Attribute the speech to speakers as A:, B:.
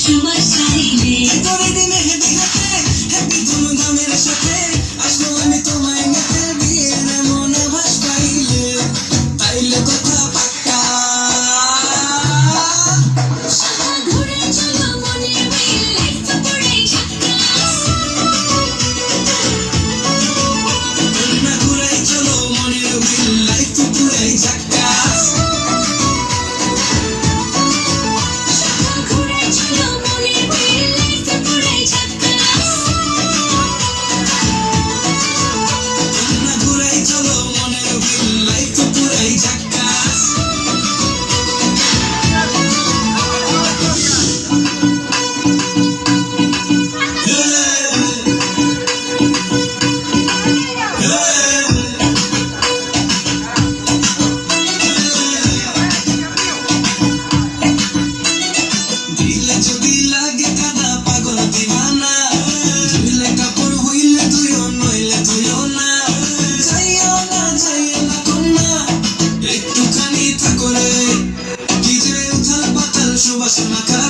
A: সুবাস চাইলে
B: তোরে দিনে হেঁটে হেঁটে হ্যাপি ধুমধামের সাথে আসলো আমি তোমায় নিতে বিয়ের এমন আভাস পাইলে তাইলে কথা পাক্কা
A: শাখা ঘুরে চলো মনের মিল লাইফ তো পুরাই ঝাক্কাস
B: না ঘুরাই চলো মনের হুইল লাইফ তো পুরাই ঝাক্কাস
A: শাখা ঘুরে চলো মনের মিল লাইফ তো পুরাই ঝাক্কাস
B: না ঘুরাই চলো মনের হুইল লাইফ তো পুরাই ঝাক্কাস দিলে যদি লাগে কাদা পাগল দিবানা ঝুলে কাপড় হইলে তুইও নইলে তুইও না যাইও না কন্যা একটুখানি থাকো রে কি যে উথাল পাতাল সুবাস মাখা